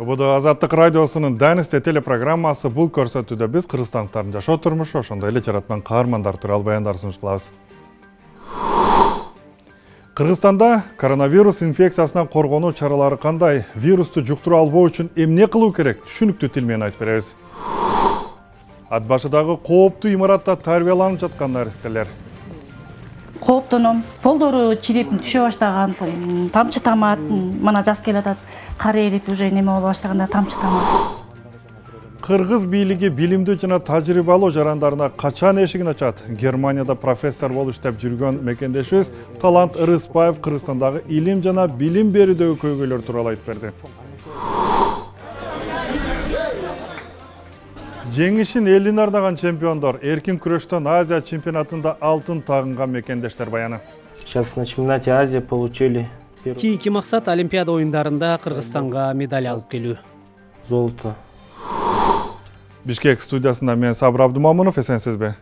УБД Азаттык радиосунун Данисте телепрограммасы бул көрсөтүүдө биз кыргызстандыктардын жашоо турмушу, ошондой эле жараткан каармандар тууралуу баяндар сунуш кылабыз. Кыргызстанда коронавирус инфекциясынан коргонуу чаралары кандай? Вирусту жуктура албоо үчүн эмне кылуу керек? Түшүнүктүү тил менен айтып беребиз. Ат башыдагы кооптуу имаратта тарбияланып жаткан наристелер. Кооптоном, колдору чирип түшө баштаган, тамчы тамат, мана жаз келатат, кар эрип уже неме боло баштаганда тамчы тамат. Кыргыз бийлиги билимдүү жана тажрыйбалуу жарандарына качан эшигин ачат? Германияда профессор болуп иштеп жүргөн мекендешибиз Талант Ырыспаев Кыргызстандагы илим жана билим берүүдөгү көйгөйлөр тууралуу айтып берди. Жеңишин элине арнаган чемпиондор эркин күрөштөн Азия чемпионатында алтын тагынган мекендештер баяны. Сейчас на чемпионате Азии получили Кийинки максат Олимпиада оюндарында Кыргызстанга медаль алып келүү. золото. Бишкек студиясында мен Сабыр Абдымамунов, эсенсизби?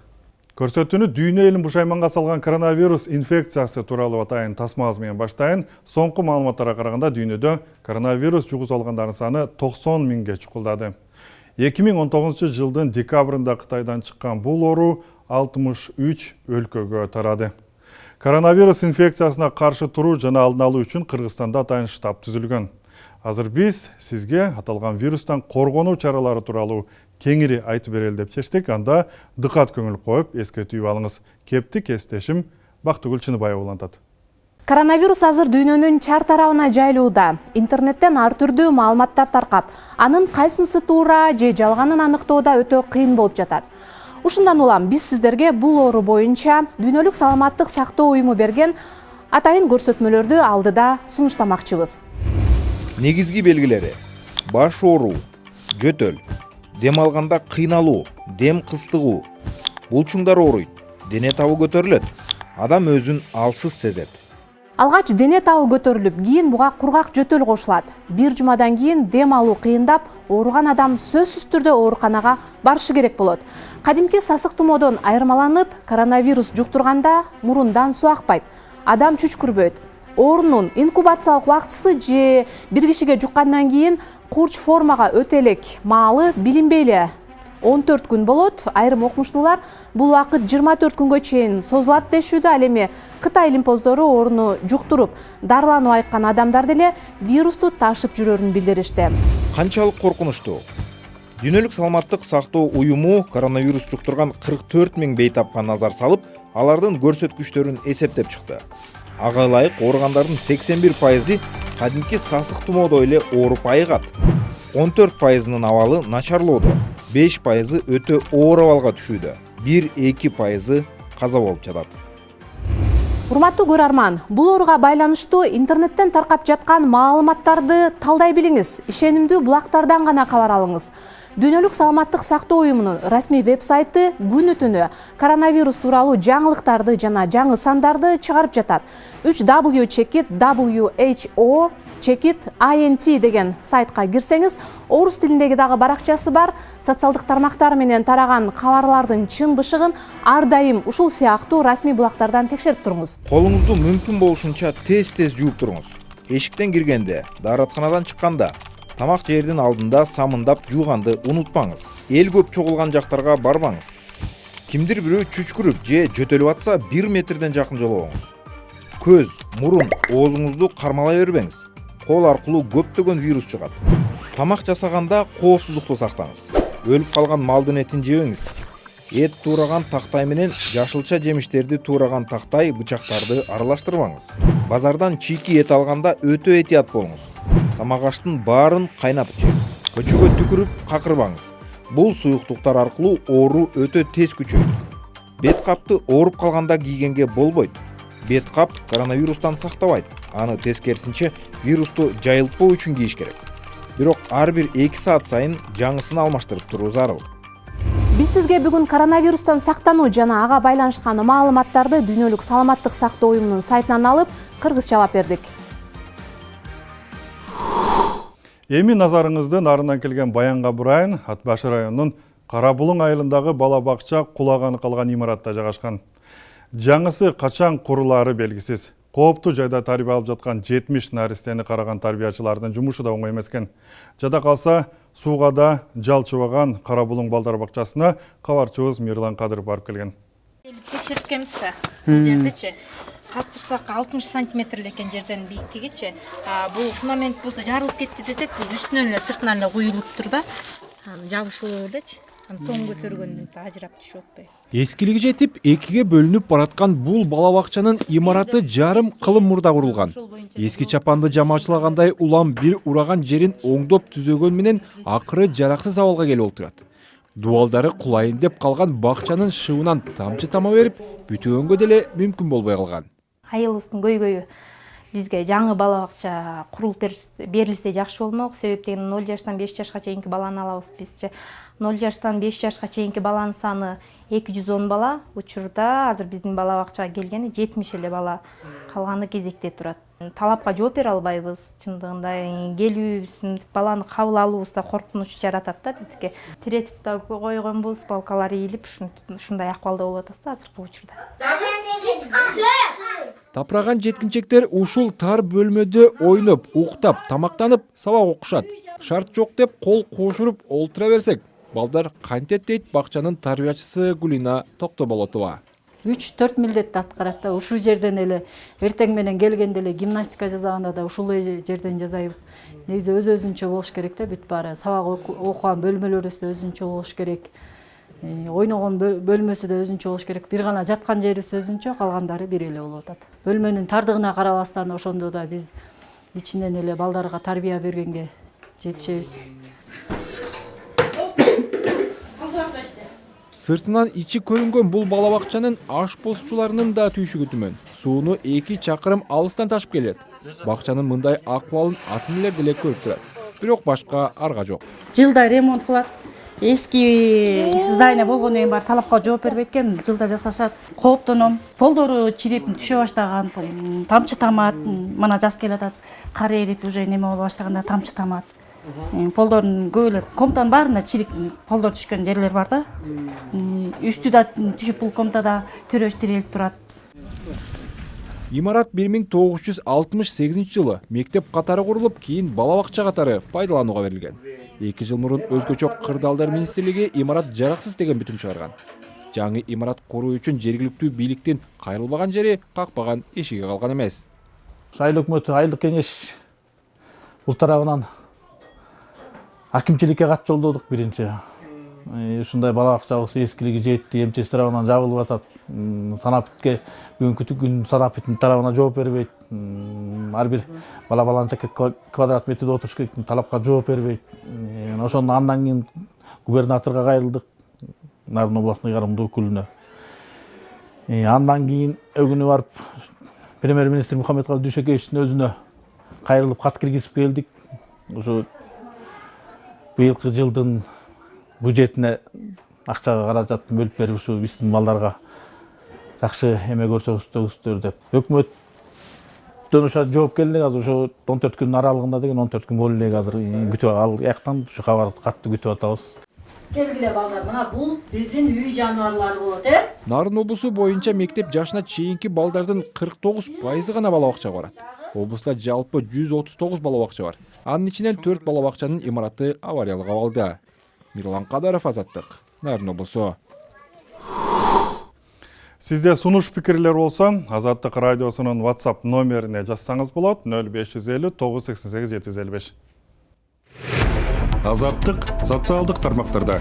Көрсөтүүнү дүйнө элин бушайманга салган коронавирус инфекциясы тууралуу атайын тасмабыз менен баштайын. Соңку маалыматтарга караганда дүйнөдө коронавирус жугузуп алгандардын саны 90 миңге чукулдады. 2019 жылдын декабрында Кытайдан чыккан бул оору 63 өлкөгө тарады. Коронавирус инфекциясына каршы туруу жана алдын алуу үчүн Кыргызстанда атайын штаб түзүлгөн. Азыр биз сизге аталган вирустан коргонуу чаралары тууралуу кеңири айтып берели деп чечтик. Анда дыкат көңүл коюп эскертүү алыңыз. Кепти кесиптешим Бактыгүл Чыныбаева улантат. Коронавирус азыр дүйнөнүн чар тарабына жайылууда. Интернеттен ар түрдүү маалыматтар таркап, анын кайсынысы туура же жалганын аныктоодо өтө кыйын болуп жатат. Ушундан улам биз сиздерге бул оору боюнча Дүйнөлүк саламаттык сактоо уюму берген атайын көрсөтмөлөрдү алдыда сунуштамакчыбыз. Негизги белгилери: баш ооруу, жөтөл, дем алганда кыйналуу, дем кыстыгуу, булчуңдар ооруйт, дене табы көтөрүлөт, адам өзүн алсыз сезет. Алгач дене табы көтөрүлүп, кийин буга кургак жөтөл кошулат. Бир жумадан кийин дем алуу кыйындап, ооруган адам сөзсүз түрдө ооруканага барышы керек болот. Кадимки сасык тумоодон айырмаланып, коронавирус жуктурганда мурундан суу акпайт, адам чүчкүрбөйт. Оорунун инкубациялык убактысы же бир кишиге жуккандан кийин курч формага өтө элек маалы билинбей эле 14 күн болот. Айрым окумуштуулар бул убакыт 24 күнгө чейин созулат дешүүдө. Ал эми Кытай илимпоздору ооруну жуктуруп, дарыланып айыккан адамдар деле вирусту ташып жүрөрүн билдиришти. Канчалык коркунучтуу? Дүйнөлүк саламаттык сактоо уюму коронавирус жуктурган 44 миң бейтапка назар салып, алардын көрсөткүчтөрүн эсептеп чыкты. Ага ылайык ооругандардын 81% кадимки сасык тумоодой эле ооруп айыгат. 14%-нын абалы начарлоодо, 5% өтө оор абалга түшүүдө, 1-2% каза болуп жатат. Урматтуу көрөрман, бул ооруга байланыштуу интернеттен таркап жаткан маалыматтарды талдай билиңиз. Ишенимдүү булактардан гана кабар алыңыз. Дүйнөлүк саламаттык сактоо уюмунун расмий веб-сайты күнү түнү коронавирус тууралуу жаңылыктарды жана жаңы сандарды чыгарып жатат. 3w.WHO.int деген сайтка кирсеңиз, орус тилиндеги дагы баракчасы бар. Социалдык тармактар менен тараган кабарлардын чын бышыгын ар дайым ушул сыяктуу расмий булактардан текшерип туруңуз. Колуңузду мүмкүн болушунча тез-тез жууп туруңуз. Эшиктен киргенде, дааратканадан чыкканда, тамак жердин алдында самындап жууганды унутпаңыз. Эл көп чогулган жактарга барбаңыз. Кимдир бирөө чүчкүрүп же жөтөлүп атса 1 метрден жакын жолуңуз. Көз, мурун, оозуңузду кармалай бербеңиз. Кол аркылуу көптөгөн вирус чыгат. Тамак жасаганда коопсуздукту сактаңыз. Өлүп калган малдын этин жебеңиз. Эт туураган тактай менен жашылча жемиштерди туураган тактай, бычактарды аралаштырбаңыз. Базардан чийки эт алганда өтө этият болуңуз. Тамак аштын баарын кайнатып жеңиз. Көчөгө түкүрүп какырбаңыз. Бул суюктуктар аркылуу оору өтө тез күчөйт. Бет капты ооруп калганда кийгенге болбойт. Бет кап коронавирустан сактабайт. Аны тескерисинче вирусту жайылтпоо үчүн кийиш керек. Бирок ар бир 2 саат сайын жаңысын алмаштырып туруу зарыл. Биз сизге бүгүн коронавирустан сактануу жана ага байланышкан маалыматтарды Дүйнөлүк саламаттык сактоо уюмунун сайтынан алып, кыргызчалап бердик. Эми назарыңызды нарынан келген баянга бурайын. Ат башы районунун Карабулуң айылындагы бала бакча кулаганы калган имаратта жайгашкан. Жаңысы качан курулаары белгисиз. кооптуу жайда тарбия алып жаткан 70 наристени караган тарбиячылардын жумушу да оңой эмес экен. Жада калса сууга да жалчыбаган Кара Булуң балдар бакчасына кабарчыбыз Мирлан Кадыров барып келген. Текшерткенбиз да жердечи. Кастырсак 60 сантиметр экен жерден бийиктигичи. Бул фундамент болсо жарылып кетти десек, бул үстүнөн эле сыртынан эле куюлуп турда. Жабышылып элечи. Тоң көтөргөндөн ажырап түшүп атпайбы. Эскилиги жетип, экиге бөлүнүп бараткан бул бала бакчанын имараты жарым кылым мурда курулган. Эски чапанды жамачылагандай улам бир ураган жерин оңдоп түзөгөн менен акыры жараксыз абалга келип олтурат. Дубалдары кулайын деп калган бакчанын шыбынан тамчы тама берип, бүтөгөнгө деле мүмкүн болбой калган. Айылыбыздын көйгөйү бизге жаңы бала бакча курулуп берилсе жакшы болмок. Себептен 0 жаштан 5 жашка чейинки баланы алабыз бизчи. 0 жаштан 5 жашка чейинки баланын саны 210 бала. Учурда азыр биздин бала бакчага келгени 70 эле бала. Калганы кезекте турат. Талапка жооп бере албайбыз. Чындыгында келүүбүз, баланы кабыл алуубуз да коркунуч жаратат да биздики. Тиретип да койгонбуз, балкалар ийилип, ушундай акыбалда болуп атабыз да азыркы учурда. Тапраган жеткинчектер ушул тар бөлмөдө ойноп, уктап, тамактанып, сабак окушат. Шарт жок деп кол кошуруп олтура берсек, балдар кантет дейт бакчанын тарбиячысы Гулина Токтоболотова. 3-4 милдетти аткарат да. Ушул жерден эле эртең менен келгенде эле гимнастика жасаганда да ушул жерден жасайбыз. Негизи өзүнчө болуш керек да, бүт баары. Сабак окуган бөлмөлөрүбүз да өзүнчө болуш керек. Ойногон бөлмөсү да өзүнчө болуш керек. Бир гана жаткан жерибиз өзүнчө, калгандары бир эле болуп атат. Бөлмөнүн тардыгына карабастан ошондо да биз ичинен эле балдарга тарбия бергенге жетишебиз. Сыртынан ичи көрүнгөн бул бала бакчанын аш посчуларынын да түйшүгү түмөн. Сууну 2 чакырым алыстан ташып келет. Бакчанын мындай акыбалын атын элер деле көрүп турат. Бирок башка арга жок. Жылда ремонт кылат. Эски здание болгондон кийин бар талапка жооп бербейт экен, жылда жасашат. Кооптоном, полдору чирип түшө баштаган, тамчы тамат, мана жаз келатат. Кар эрип уже неме боло баштаганда тамчы тамат. Полдордун көбөлөр комтанын баарына чирип полдор түшкөн жерлер бар да. Үстү да түшүп бул комтада төрөш тирелип турат. Имарат 1968 жылы мектеп катары курулуп, кийин бала бакча катары пайдаланууга берилген. 2 жыл мурун өзгөчө Кырдаалдар министрлиги имарат жараксыз деген бүтүм чыгарган. Жаңы имарат куруу үчүн жергиликтүү бийликтин кайрылбаган жери, какпаган эшиги калган эмес. Айыл өкмөтү, айылдык кеңеш бул тарабынан акимчиликке кат жолдодук биринчи. Ушундай бала бакчабыз эскилиги жетти, МЧС тарабынан жабылып атат. Санапитке бүгүнкү күн санапиттин тарабына жооп бербейт. Ар бир баланчакка квадрат метрде отуруш керек талапка жооп бербейт. Ошондон андан кийин губернаторго кайрылдык, Нарын областный карамдуу өкүлүнө. Андан кийин өгүнү барып премьер-министр Мухаммедкалый Дүйшөкеевичтин өзүнө кайрылып кат киргизип келдик. Ошо быйылкы жылдын бюджетине акча каражатын бөлүп берип, ушу биздин балдарга жакшы эме көрсөтөбүздөр деп. Өкмөттөн ошо жооп келдик, азыр ошо 14 күн аралыгында деген 14 күн болду элек азыр күтүп ал жактан ушу кабарды катты күтүп атабыз. Келгиле балдар, мына бул биздин үй жаныбарлары болот, Нарын облусу боюнча мектеп жашына чейинки балдардын 49% гана бала бакчага барат. Облуста жалпы 139 бала бакча бар. Анын ичинен 4 бала бакчанын имараты авариялык абалда. Мирлан Кадаров, Азаттык, Нарын облусу. Сизде сунуш пикирлер болсо, Азаттык радиосунун WhatsApp номерине жазсаңыз болот, 0550 988 755. Азаттык социалдык тармактарда.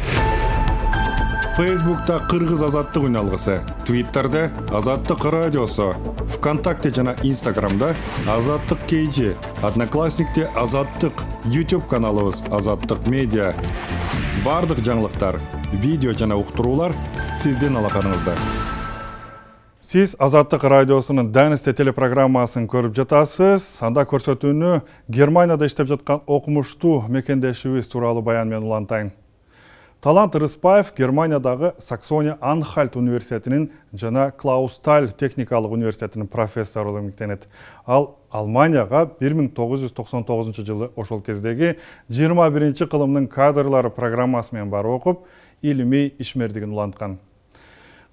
Facebook'ta Кыргыз Азаттык үналгысы, Twitter'de Азаттык радиосу, ВКонтакте жана Instagram'da Азаттык KG, Одноклассникте Азаттык, YouTube каналыбыз Азаттык Медиа. Бардык жаңылыктар, видео жана уктуруулар сиздин алаканыңызда. Сиз Азаттык радиосунун Дэнисте телепрограммасын көрүп жатасыз. Анда көрсөтүүнү Германияда иштеп жаткан окумуштуу мекендешибиз тууралуу баян менен улантайын. Талант Рыспаев Германиядагы Саксония-Анхальт университетинин жана Клаусталь техникалык университетинин профессору болуп эмгектенет. Ал Алманияга 1999 жылы ошол кездеги 21 кылымдын кадрлары программасы менен барып окуп, илимий ишмердигин уланткан.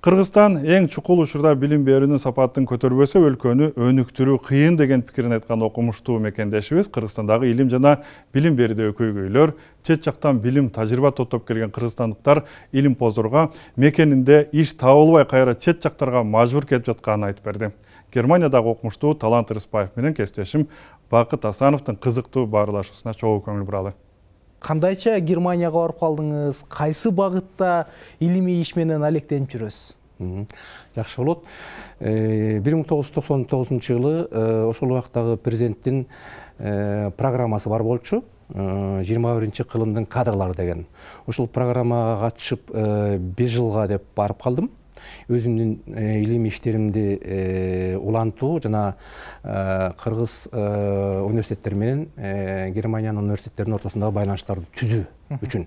Кыргызстан эң чукул учурда билим берүүнүн сапатын көтөрбөсө өлкөнү өнүктүрүү кыйын деген пикирин айткан окумуштуу мекендешибиз Кыргызстандагы илим жана билим берүүдөгү көйгөйлөр, чет жактан билим тажрыйба топтоп келген кыргызстандыктар илимпоздорго мекенинде иш табылбай кайра чет жактарга мажбур келип жатканын айтып берди. Германиядагы окумуштуу Талант Рыспаев менен кесиптешим Бакыт Асановдун кызыктуу баарлашуусуна чогуу көңүл буралы. Кандайча Германияга барып калдыңыз? Кайсы багытта илимий иш менен алектенип жүрөсүз? Жакшы болот. 1999 жылы ошол убактагы президенттин программасы бар болчу. 21 кылымдын кадрлары деген. Ошол программага катышып 1 жылга деп барып калдым. Өзүмдүн илимий иштеримди улантуу жана кыргыз университеттери менен Германиянын университеттеринин ортосундагы байланыштарды түзүү үчүн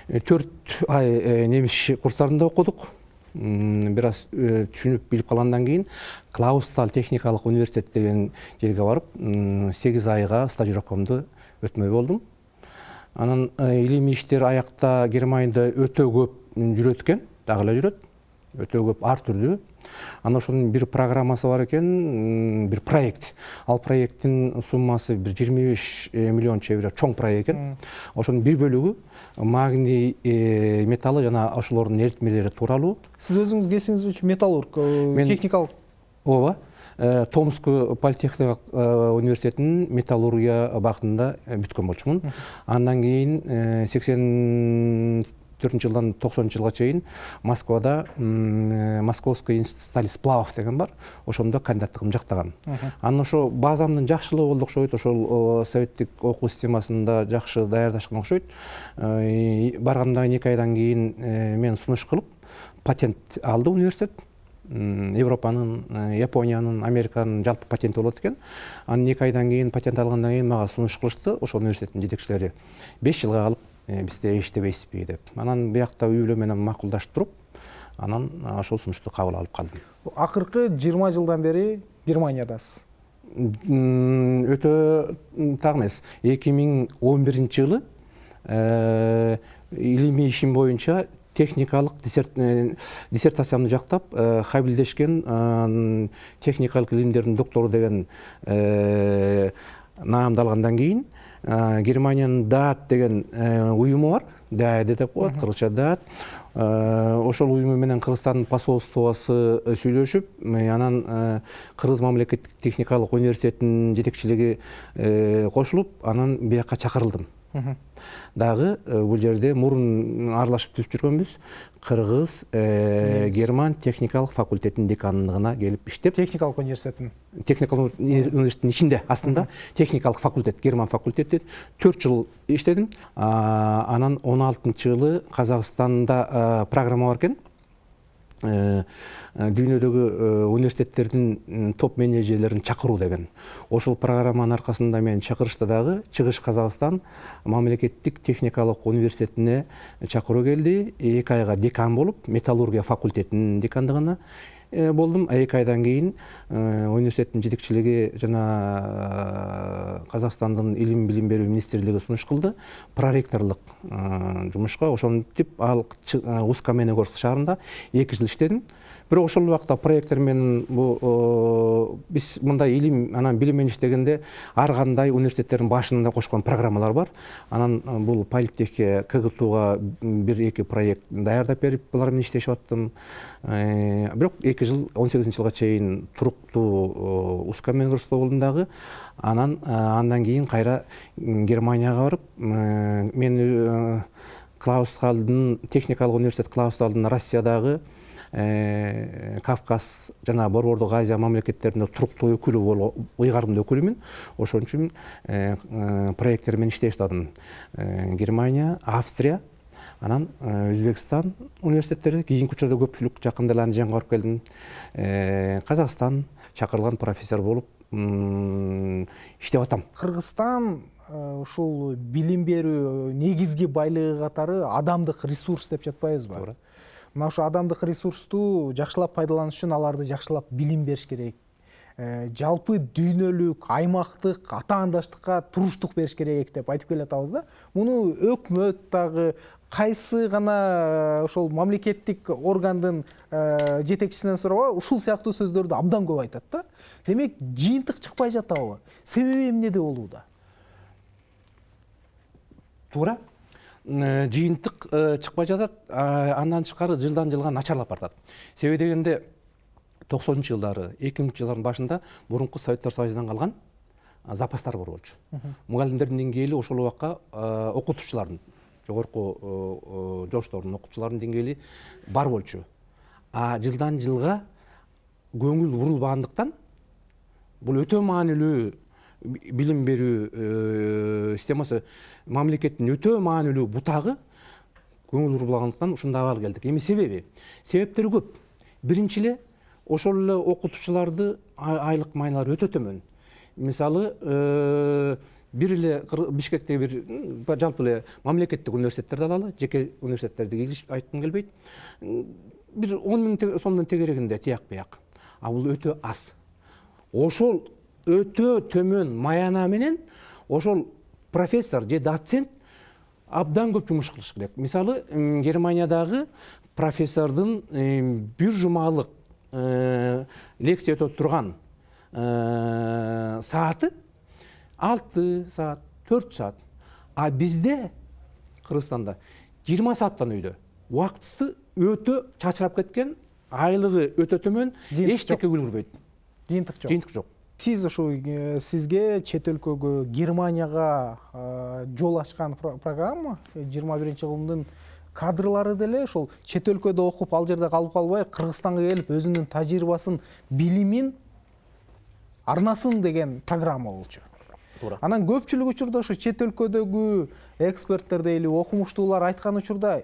4 ай немис курстарында окудук. Бир аз түшүнүп билип калгандан кийин Клаустал техникалык университет деген жерге барып 8 айга стажировкамды өтмөй болдум. Анан илимий иштер аякта Германияда өтө көп жүрөт экен, дагы эле жүрөт. Өтө көп ар түрдүү. Анан ошонун бир программасы бар экен, бир проект. Ал проекттин суммасы бир 25 миллион чебир, чоң проект экен. Ошонун бир бөлүгү магний металлы жана ошолордун эритмелери тууралуу. Сиз өзүңүз кесиңиз үчүн металлург, техникалык. Ооба. Томск политехникалык университетинин металлургия багытында бүткөн болчумун. Андан кийин 84-жылдан 90-жылга чейин Москвада Московский институт стали сплавов деген бар. Ошондо кандидаттыгымды жактагам. Анан ошо базамдын жакшылыгы болду окшойт. Ошол советтик окуу системасында жакшы даярдашкан окшойт. Барганда 2 айдан кийин мен сунуш кылып патент алды университет. Европанын, Япониянын, Американын жалпы патенти болот экен. Анан 2 айдан кийин патент алгандан кийин мага сунуш кылышты. Ошол университеттин жетекчилери 5 жылга калып бизде иштебейсизби деп. Анан биякта үй бүлө менен макулдашып туруп, анан ошол сунушту кабыл алып калдым. Акыркы 20 жылдан бери Германиядасыз. Өтө так эмес. 2011 жылы илимий ишим боюнча техникалык диссертациямды жактап, хабилдешкен техникалык илимдердин доктору деген наамды алгандан кийин Германиянын ДААТ деген уюму бар. ДАЭД деп коет, кыргызча ДААТ. Ошол уюму менен Кыргызстандын посолствосу сүйлөшүп, анан Кыргыз мамлекеттик техникалык университетинин жетекчилиги кошулуп, анан бияка чакырылдым. Дагы бул жерде мурун аралашып түзүп жүргөнбүз. Кыргыз Герман техникалык факультетинин декандыгына келип иштеп, Техникалык университеттин. Техникалык университеттин ичинде, астында техникалык факультет, Герман факультети 4 жыл иштедим. Анан 16-жылы Казакстанда программа бар экен. Дүйнөдөгү университеттердин топ менеджерлерин чакыруу деген. Ошол программанын аркасында мен чакырышты дагы Чыгыш Казакстан мамлекеттик техникалык университетине чакыруу келди. 2 айга декан болуп, металлургия факультетинин декандыгына болдум. 2 айдан кийин университеттин жетекчилиги жана Казакстандын илим билим берүү министрлиги сунуш кылды. Проректорлук жумушка ошентип ал Усть-Каменогорск шаарында 2 жыл иштедим. Бирок ошол убакта проекттер менен биз мындай илим анан билим менен иштегенде ар кандай университеттердин башында кошкон программалар бар. Анан бул политехке, КГТУга 1-2 проект даярдап берип, булар менен иштешип аттым. Бирок 2 жыл 18-жылга чейин туруктуу Усть-Каменогорскта болдум дагы. Андан кийин кайра Германияга барып, мен Клаусталдын техникалык университет Клаусталдын Россиядагы Кавказ жана Борбордук Азия мамлекеттеринде туруктуу өкүлү болуп, ыйгарымдуу өкүлүмүн. Ошон үчүн проекттер менен иштей баштадым. Германия, Австрия, анан Өзбекстан университеттери, кийинки учурда көпчүлүк жакында эле Андижанга барып келдим. Казакстан чакырылган профессор болуп иштеп атам. Кыргызстан ушул билим берүү негизги байлыгы катары адамдык ресурс деп жатпайбызбы? Мына ошо адамдык ресурсту жакшылап пайдаланыш үчүн аларды жакшылап билим бериш керек. жалпы дүйнөлүк аймактык атаандаштыкка туруштук бериш керек деп айтып келатабыз да. Муну өкмөт дагы кайсы гана ошол мамлекеттик органдын жетекчисинен сурабы ушул сыяктуу сөздөрдү абдан көп айтат да. Демек жыйынтык чыкпай жатабы? Себеби эмнеде болууда? Туура. Жыйынтык чыкпай жатат, андан тышкары жылдан жылга начарлап баратат. Себеби дегенде 90-жылдары, 2000-жылдардын башында мурунку Советтер Союзунан калган запастар бар болчу. Мугалимдердин деңгээли ошол убакка окутуучулардын, жогорку жоштордун окутуучулардын деңгээли бар болчу. Жылдан жылга көңүл бурулбагандыктан бул өтө маанилүү билим берүү системасы, мамлекеттин өтө маанилүү бутагы көңүл бурулбагандыктан ушундай абал келдик. Эми себептери көп. Биринчи эле ошол эле окутуучуларды айлык майлары өтө төмөн. Мисалы, бир эле Бишкектеги бир жалпы эле мамлекеттик университеттерди алалы, жеке университеттерди кийгизип айткым келбейт. Бир 10 000 сомдон тегерегинде тияк-бияк. Бул өтө аз. Ошол өтө төмөн маяна менен ошол профессор же доцент абдан көп жумуш кылыш керек. Мисалы, Германиядагы профессордун бир жумалык лекция өтөп турган сааты 6 саат, 4 саат. Бизде Кыргызстанда 20 сааттан өйдө. Убактысы өтө чачырап кеткен, айлыгы өтө төмөн, эчтеке үлгүрбөйт. Жыйынтык жок. Сиз ошо сизге чет өлкөгө, Германияга жол ачкан программа 21-жылдын кадрлары деле ошол чет өлкөдө окуп, ал жерде калып калбай, Кыргызстанга келип өзүнүн тажрыйбасын, билимин арнасын деген программа болчу. Анан көпчүлүк учурда ошо чет өлкөдөгү эксперттер дейли, окумуштуулар айткан учурда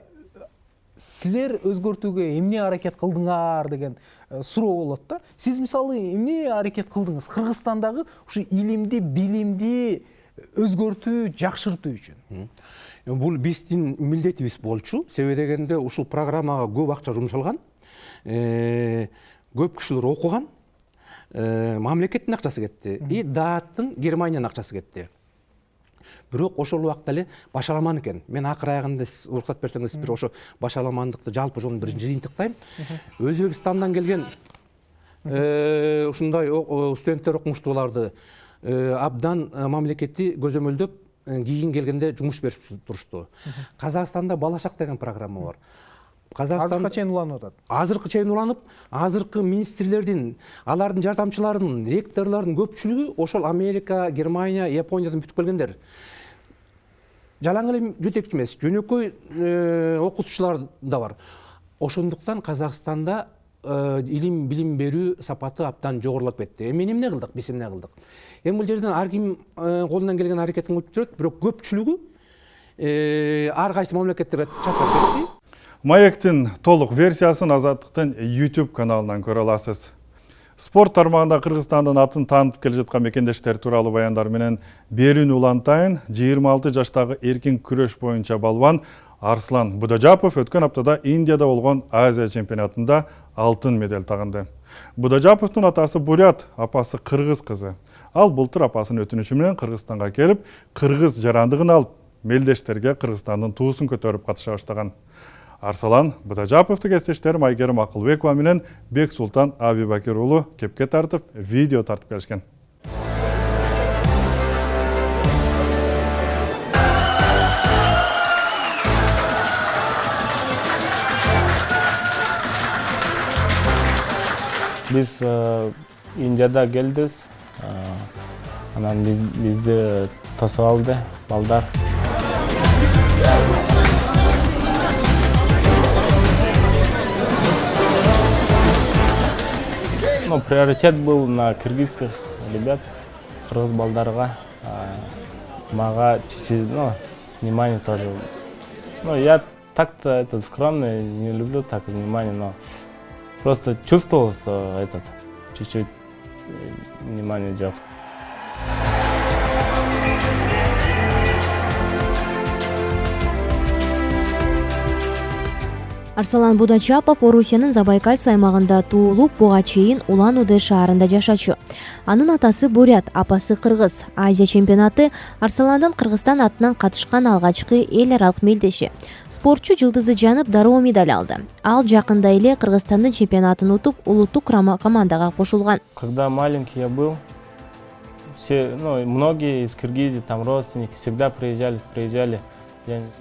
силер өзгөртүүгө эмне аракет кылдыңар деген суроо болот да. Сиз мисалы эмне аракет кылдыңыз Кыргызстандагы ушу илимди, билимди өзгөртүү, жакшыртуу үчүн? Бул биздин милдетибиз болчу. Себеби дегенде ушул программага көп акча жумшалган, көп кишилер окуган, мамлекеттин акчасы кетти, и дааттын Германиянын акчасы кетти. Бирок ошол убакта эле башаламан экен. Мен акыр аягында уруксат берсеңиз, бир ошо башаламандыкты жалпы жолун бир жыйынтыктайм. Өзбекстандан келген ушундай студенттер, окумуштууларды абдан мамлекети көзөмөлдөп кийин келгенде жумуш берип турушту. Казакстанда Балашак деген программа бар. Азыркы чейин уланып атат. Азыркы чейин уланып, азыркы министрлердин, алардын жардамчыларынын, ректорлордун көпчүлүгү ошол Америка, Германия, Япониядан бүтүп келгендер. Жалаң эле жетекчи эмес, жөнөкөй окутуучулар да бар. Ошондуктан Казакстанда илим билим берүү сапаты абдан жогорулап кетти. Эми эмне кылдык, биз эмне кылдык? Эми бул жерден ар ким колунан келген аракетин кылып жүрөт, бирок көпчүлүгү ар кайсы мамлекеттерге чачырып кетти. Маектин толук версиясын Азаттыктын YouTube каналынан көрө аласыз. Спорт тармагында Кыргызстандын атын таанытып келе жаткан мекендештер тууралуу баяндар менен берүүнү улантайын. 26 жаштагы эркин күрөш боюнча балбан Арслан Будажапов өткөн аптада Индияда болгон Азия чемпионатында алтын медаль тагынды. Будажаповдун атасы бурят, апасы кыргыз кызы. Ал былтыр апасынын өтүнүчү менен Кыргызстанга келип, кыргыз жарандыгын алып, мелдештерге Кыргызстандын туусун көтөрүп катыша баштаган. Арслан Будажаповду кесиптештерим Айгерим Акылбекова менен Бексултан Абибакир уулу кепке тартып, видео тартып келишкен. Биз Индияда келдик, анан бизди тосуп алды балдар. Приоритет был на кыргызских ребят, кыргыз балдарга. Мага чуть-чуть, внимание тоже. Я так-то скромный, не люблю так внимание, но просто чувствовал, что чуть-чуть внимание жок. Арсалан Будачапов Орусиянын Забайкальц аймагында туулуп, буга чейин Улан-Удэ шаарында жашачу. Анын атасы бурят, апасы кыргыз. Азия чемпионаты Арсаландын Кыргызстан атынан катышкан алгачкы эл аралык мелдеши. Спортчу Жылдызы Жанып дароо медаль алды. Ал жакында эле Кыргызстандын чемпионатын утуп, улуттук командага кошулган. Когда маленький я был, многие из Киргизии, там родственники, всегда приезжали.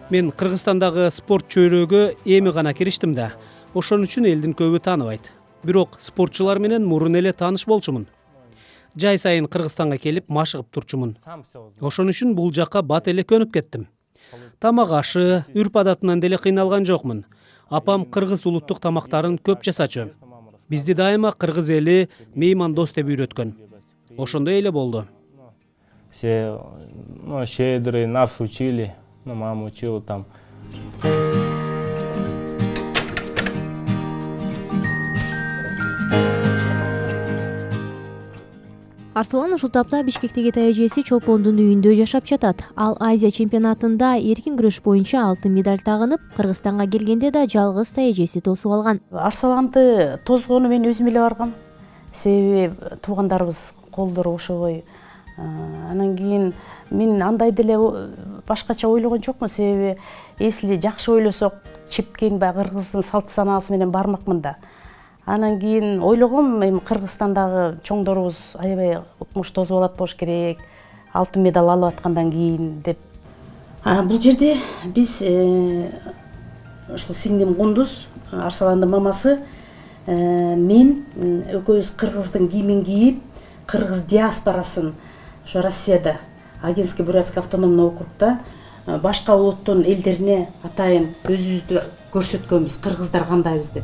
Мен Кыргызстандагы спорт чөйрөгө эми гана кириштим да. Ошон үчүн элдин көбү тааныбайт. Бирок спортчулар менен мурун эле тааныш болчумун. Жай сайын Кыргызстанга келип машыгып турчумун. Ошон үчүн бул жакка бат эле көнүп кеттим. Тамак ашы, үрп адатынан деле кыйналган жокмун. Апам кыргыз улуттук тамактарын көп жасачу. Бизди дайыма кыргыз эли меймандос деп үйрөткөн. Ошондой эле болду. Все щедрые, нас учили. Мама учила там. Арсалан ушул тапта Бишкектеги тайэжеси Чолпондун үйүндө жашап жатат. Ал Азия чемпионатында эркин күрөш боюнча алтын медаль тагынып, Кыргызстанга келгенде да жалгыз тайэжеси тосуп алган. Арсаланды тозгону мен өзүм эле баргам. Себеби туугандарыбыз колдору ошобой. Анан кийин мен андай деле башкача ойлогон жокмун, себеби эсли жакшы ойлосок чепкен баягы кыргыздын салт санаасы менен бармакмын да. Анан кийин ойлогом, эми Кыргызстандагы чоңдорубуз аябай укмуш тосуп алат болуш керек, алтын медаль алып аткандан кийин деп. Бул жерде биз ошол сиңдим Кундуз, Арсаландын мамасы, мен экөөбүз кыргыздын кийимин кийип, кыргыз диаспорасын ошо Россияда, Агинский Бурятский автономный округда башка улуттун элдерине атайын өзүбүздү көрсөткөнбүз, кыргыздар кандайбыз деп.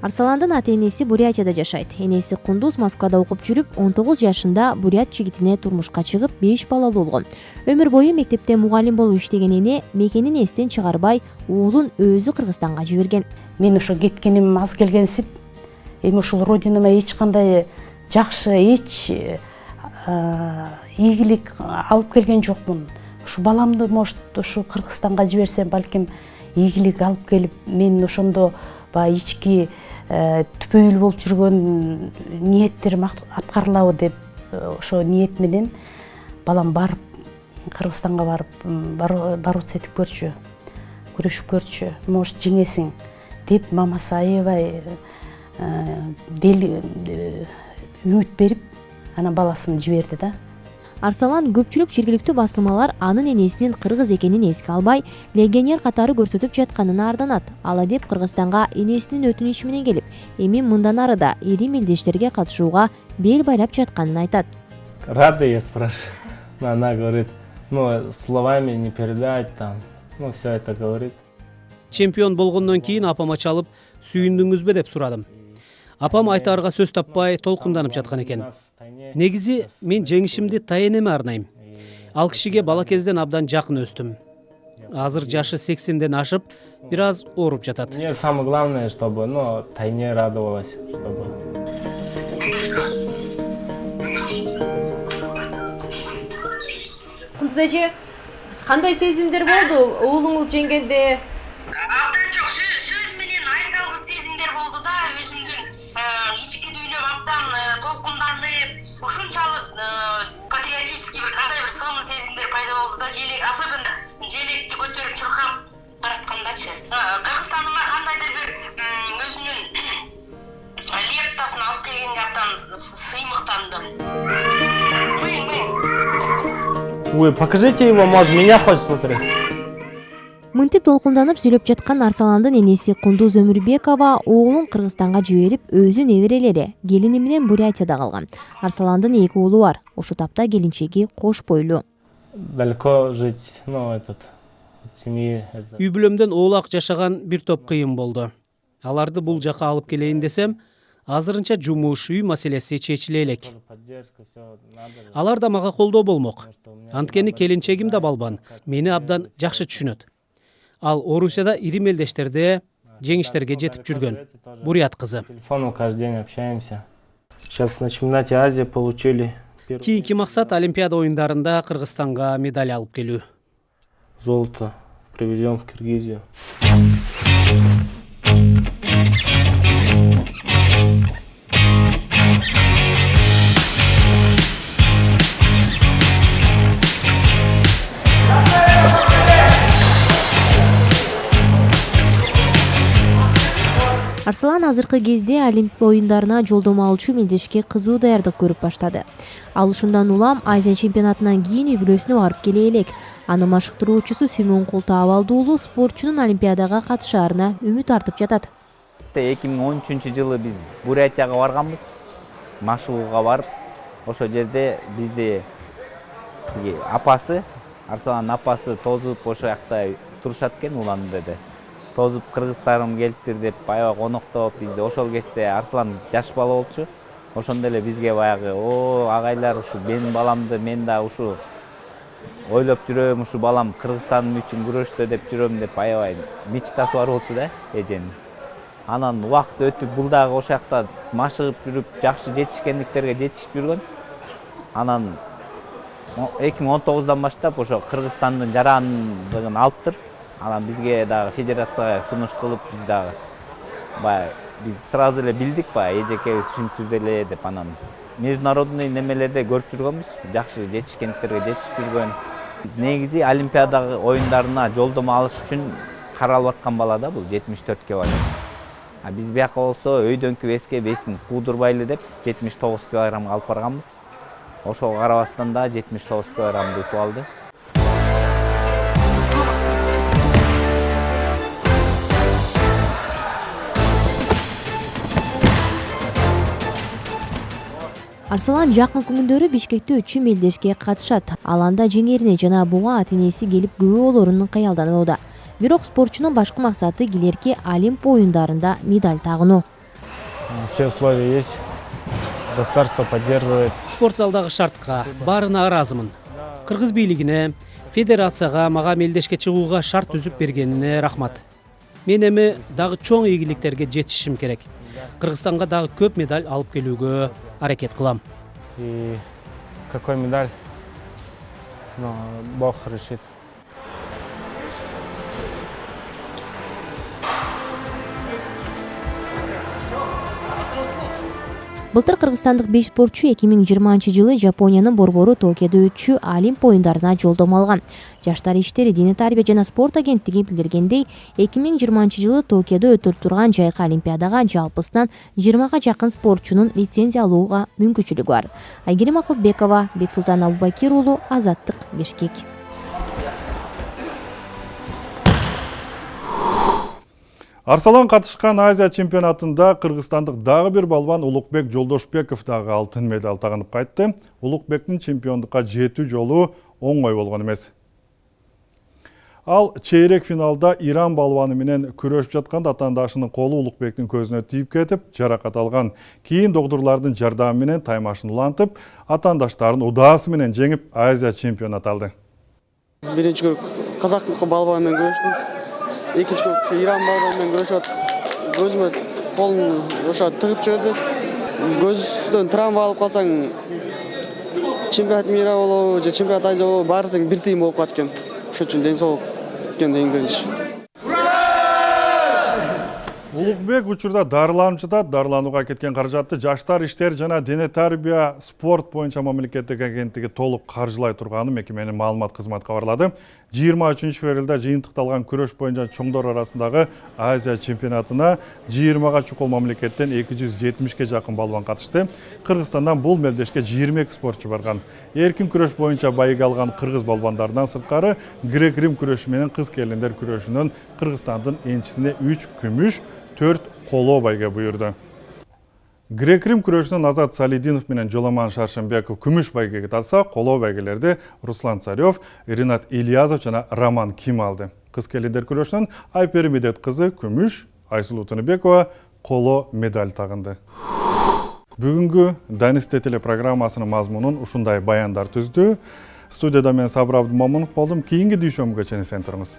Арсаландын ата-энеси Бурятияда жашайт. Энеси Кундуз Москвада окуп жүрүп, 19 жашында бурят жигитине турмушка чыгып, 5 балалуу болгон. Өмүр бою мектепте мугалим болуп иштеген эне мекенин эстен чыгарбай, уулун өзү Кыргызстанга жиберген. Мен ошо кеткеним аз келгенсип, эми ушул родинама эч кандай жакшы, эч ийгилик алып келген жокмун. Ушу баламды может ушу Кыргызстанга жиберсем, балким ийгилик алып келип, мен ошондо баягы ички түпөйүл болуп жүргөн ниеттерим аткарылабы деп ошо ниет менен балам барып Кыргызстанга барып сетип көрчү, күрөшүп көрчү, может жеңесиң деп мамасы аябай үмүт берип, анан баласын жиберди да. Арсалан көпчүлүк жергиликтүү басылмалар анын энесинин кыргыз экенин эске албай, легионер катары көрсөтүп жатканын арданат. Ала деп Кыргызстанга энесинин өтүнүчү менен келип, эми мындан ары да ири мелдештерге катышууга бел байлап жатканын айтат. Рада, я спрашиваю. Она говорит, словами не передать там, все это говорит. Чемпион болгондон кийин апама чалып, сүйүндүңүзбү деп сурадым. Апам айтаарга сөз таппай толкунданып жаткан экен. Негизи мен жеңишимди тайенеме арнайм. Ал кишиге бала кезден абдан жакын өстүм. Азыр жашы 80ден ашып, бир аз ооруп жатат. Мне самое главное, чтобы, тайне радовалась, чтобы. Кундуз эже, кандай сезимдер болду уулуңуз жеңгенде? Абдан жок, сөз менен айта алгыс сезимдер болду да, өзүмдүн ички дүйнөм абдан толкунданып, ушунчалык патриотический кандай бир сыгымдуу сезимдер пайда болду да, особенно желекти көтөрүп чуркап бараткандачы. Кыргызстаныма кандайдыр бир өзүнүн лептасын алып келгенге абдан сыймыктандым. Вы покажите его, может, меня хочет смотреть. Мынтип толкунданып сүйлөп жаткан Арсаландын энеси Кундуз Өмүрбекова оолун Кыргызстанга жиберип, өзү неберелери келини менен Бурятияда калган. Арсаландын 2 уулу бар. Ошол тапта келинчеги кош бойлуу. Далеко жить, от семьи. Үй бүлөмдөн оолак жашаган бир топ кыйын болду. Аларды бул жака алып келейин десем, азырынча жумуш, үй маселеси чечиле элек. Алар да мага колдоо болмок. Анткени келинчегим да балбан, мени абдан жакшы түшүнөт. Ал Орусияда ири мелдештерде жеңиштерге жетип жүргөн. Бурят кызы. Телефоном каждый день общаемся. Сейчас на чемпионате Азии получили Кийинки максат Олимпиада оюндарында Кыргызстанга медаль алып келүү. Золото привезем в Киргизию. Арсалан азыркы кезде Олимпия оюндарына жолдомо алуучу мелдешке кызуу даярдык көрүп баштады. Ал ушундан улам Азия чемпионатынан кийин үй-бүлөсүнө барып келе элек. Аны машыктыруучусу Симон Култаабалды уулу спортчунун Олимпиадага катышаарына үмүт артып жатат. 2013-жылы биз Бурятияга барганбыз, машыгууга барып, ошол жерде бизди апасы, Арсалан апасы тозуп ошол жакта турушат экен улан деди. Тозуп кыргыздарым келиптир деп аябай коноктоп бизди ошол кезде Арслан жаш бала болчу. Ошондо эле бизге баягы агайлар ушу менин баламды мен да ушу ойлоп жүрөм, ушу балам Кыргызстаным үчүн күрөштө деп жүрөм деп аябай мечтасы бар болчу да эженин. Анан убакыт өтүп бул дагы ошол жакта машыгып жүрүп жакшы жетишкендиктерге жетишип жүргөн. Анан 2019-дан баштап ошо Кыргызстандын жарандыгын алыптыр. Анан бизге дагы федерацияга сунуш кылып, биз дагы биз сразу эле билдик эжекебиз ушинтип эле деп. Анан международный немелерде көрүп жүргөнбүз, жакшы жетишкендиктерге жетишип жүргөн. Негизи Олимпиада оюндарына жолдомо алыш үчүн каралып аткан бала да бул 74 кг. Биз бияка болсо өйдөнкү веске бесин куудурбайлы деп 79 кг алып барганбыз. Ошого карабастан да 79 кг утуп алды. Арсалан жакын күндөрү Бишкекте өтчү мелдешке катышат. Ал анда жеңерине жана буга ата-энеси келип күбө болорун каялданууда. Бирок спортчунун башкы максаты келерки Олимп оюндарында медаль тагынуу. Все условия есть. Государство поддерживает. Спорт залдагы шартка баарына ыраазымын. Кыргыз бийлигине, федерацияга мага мелдешке чыгууга шарт түзүп бергенине рахмат. Мен эми дагы чоң ийгиликтерге жетишим керек. Кыргызстанга дагы көп медаль алып келүүгө аракет кылам. И какой медаль? Бог решит. Былтыр кыргызстандык 5 спортчу 2020-жылы Жапониянын борбору Токиодо өтчү Олимп оюндарына жолдомо алган. Жаштар иштери, дене тарбия жана спорт агенттиги билдиргендей, 2020-жылы Токиодо өтүлүп турган жайкы Олимпиадага жалпысынан 20га жакын спортчунун лицензия алууга мүмкүнчүлүгү бар. Айгерим Акылбекова, Бексултан Абубакир уулу, Азаттык, Бишкек. Арсалан катышкан Азия чемпионатында кыргызстандык дагы бир балбан Улукбек Жолдошбеков дагы алтын медаль тагынып кайтты. Улукбектин чемпиондукка жетүү жолу оңой болгон эмес. Ал чейрек финалда Иран балбаны менен күрөшүп жатканда атаандашынын колу Улукбектин көзүнө тийип кетип, жаракат алган. Кийин доктурлардын жардамы менен таймашын улантып, атаандаштарын удаасы менен жеңип, Азия чемпионат алды. Биринчи көрүк казак балбаны менен күрөштүм. Экинчи көрүк Иран балбаны менен күрөшүп, көзүмө колун ошо тыгып жиберди. Көздөн травма алып калсаң, чемпионат мира болобу же чемпионат Азия болобу баары тең бир тыйын болуп калат экен. Ошон үчүн ден соолук экен эң биринчи. Улукбек учурда дарыланып жатат. Дарыланууга кеткен каражатты Жаштар иштери жана дене тарбия спорт боюнча мамлекеттик агенттиги толук каржылай турганын мекеменин маалымат кызматы кабарлады. 23 февралда жыйынтыкталган күрөш боюнча чоңдор арасындагы Азия чемпионатына 20га чукул мамлекеттен 270ге жакын балбан катышты. Кыргызстандан бул мелдешке 22 спортчу барган. Эркин күрөш боюнча байыга алган кыргыз балбандарынан сырткары грек-рим күрөшү менен кыз келиндер күрөшүнөн Кыргызстандын энчисине 3 күмүш, 4 коло байга буйурду. Грек-рим күрөшүнөн Азат Салидинов менен Жоламан Шаршембеков күмүш байгеге татса, коло байгелерди Руслан Царев, Ринат Ильязов жана Роман Ким алды. Кыз келиндер күрөшүнөн Айпери Медет кызы күмүш, Айсулуу Тыныбекова коло медаль тагынды. Бүгүнгү Данисте телепрограммасынын мазмунун ушундай баяндар түздү. Студияда мен Сабыр Абдумамунов болдум. Кийинки дүйшөмгө чейин сен туруңуз.